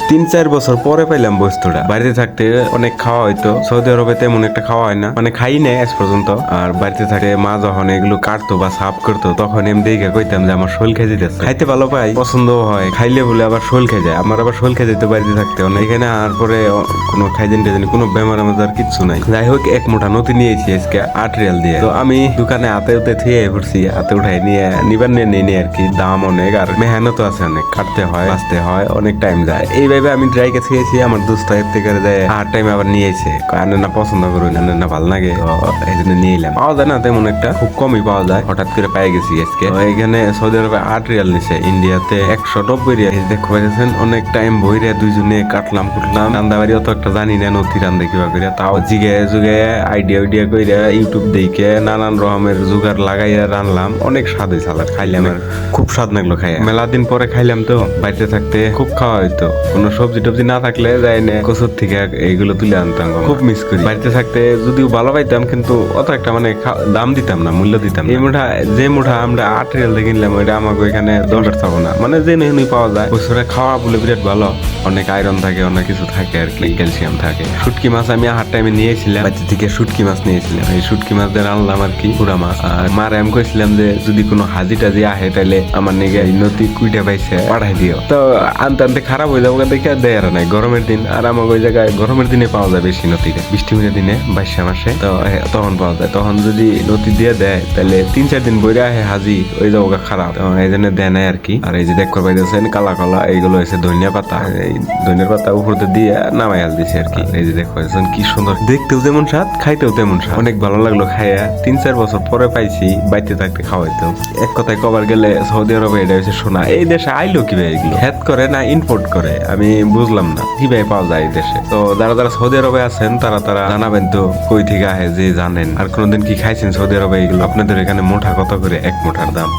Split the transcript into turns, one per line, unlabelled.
3-4 বছর পরে পাইলাম বস্তুটা। বাড়িতে থাকতে অনেক খাওয়া হইতো, সৌদি আরবে তেমন একটা খাওয়া হয় না, মানে খাই নাই আজ পর্যন্ত। আর বাড়িতে থাকে মা যখন এগুলো কাটতো বা সাফ করতো তখন এমনি দেখে কইতাম যে আমার শোল খেয়ে যেতেছে। খাইতে ভালো পাই, পছন্দ হয়, খাইলে বলে আবার শোল খেয়ে যায়। আমার আবার শোল খেয়ে যেত বাড়িতে থাকতে না। এখানে আর পরে কোনো খাইজেন টেজেন কোনো বেমার আমাদের কিচ্ছু নাই। যাই হোক, এক মুঠা নতুন নিয়েছি আজকে 8 রিয়াল দিয়ে। তো আমি দোকানে হাতে উঠে থিয়ে পড়ছি, হাতে উঠাই নিয়ে নিবার নিয়ে আর কি। দাম অনেক আর মেহনত আছে অনেক, কাটতে হয়, বাঁচতে হয়, অনেক টাইম যায়। এইভাবে আমি ড্রাইকে খেয়েছি। আমার দোস্ত এতে করে দেয় আর টাইম আবার নিয়েছে, আনে না পছন্দ করুন, আনে না ভালো লাগে, তো এই জন্য নিয়ে এলাম। পাওয়া যায় না তেমন একটা, খুব কমই পাওয়া যায়, হঠাৎ করে পেয়ে গেছি আজকে। তো এখানে সৌদি আরবে 8 রিয়াল নিছে, ইন্ডিয়াতে 190 রিয়াল। দেখো পাইতেছেন, অনেক টাইম বইরে দুইজনে কাটলাম কুটলাম। রান্না বাড়ি অত একটা জানি না, নথি রান্ধে কিবা করে, তাও জিগে যুগে আইডিয়া কইরা ইউটিউব দেখে নানান রকমের জোগাড় লাগাইয়া রানলাম। অনেক স্বাদ হয়েছে, আলাদা খাইলাম, আর খুব স্বাদ লাগলো খাই। মেলা দিন পরে খাইলাম তো, বাড়িতে থাকতে খুব খাওয়া হইতো। কোনো সবজি টবজি না থাকলে যাই না কচুর থেকে এইগুলো তুলে আনতাম, খুব মিস করি। বাড়িতে থাকতে যদিও ভালো পাইতাম, কিন্তু অত একটা মানে দাম দিতাম না, মূল্য দিতাম না। এই মুঠা যে মুঠা আমরা 8 রিয়াল দিয়ে কিনলাম, ওইটা আমাকে ওইখানে 10 থাকবো না, মানে যে নেই পাওয়া যায়। বছরে খাওয়া বলে বিরাট ভালো, অনেক আয়রন থাকে, অনেক কিছু থাকে আর কি, ক্যালসিয়াম থাকে। শুটকি মাছ আমি হাট টাইমে নিয়েছিলাম, বাচ্চা থেকে শুটকি মাছ নিয়েছিলাম। এই শুটকি মাছ দিয়ে রানলাম আর কি, পুরা মাছ। আর মারে আমি কইছিলাম যে যদি কোনো হাজি টাজি আহে তাহলে আমার নিগে নদী কুইটা পাইছে পাঠাই দিও। তো আনতে আনতে খারাপ হয়ে যাবো দেখে দেয় আর নাই। গরমের দিন, আর আমাকে ওই জায়গায় গরমের দিনে পাওয়া যায় বেশি নদীতে, বৃষ্টি মিনের দিনে 22 মাসে তো তখন পাওয়া যায়। তখন যদি নদী দিয়ে দেয় তাহলে 3-4 দিন বইরে আহে হাজি, ওই জায়গা খারাপ, এই জন্য দেয় নাই আর কি। আর এই যে দেখতে পাইতেছেন কালা কালা, এইগুলো হচ্ছে ধনিয়া পাতা। এই ধনিয়ার পাতা উপরে দিয়ে নামাই আল দিছে আর কি। এই যে দেখতে পাইতেছেন কি সুন্দর, দেখতেও যেমন স্বাদ, খাইতেও তেমন স্বাদ। অনেক ভালো লাগলো খাইয়া। 3-4 বছর পরে পাইছি, বাইতে থাকতে খাওয়াইতো। এক কথায় কবার গেলে সৌদি আরবে এটা হচ্ছে সোনা। এই দেশে আইলো কিভাবে এগুলো, হেড করে না ইম্পোর্ট করে, আমি বুঝলাম না কিভাবে পাওয়া যায় এই দেশে। তো যারা সৌদি আরবে আছেন তারা জানাবেন তো কই থেকে আহে, যে জানেন। আর কোনোদিন কি খাইছেন সৌদি আরবে এগুলো? আপনাদের এখানে মোটা কত করে এক মোটার দাম?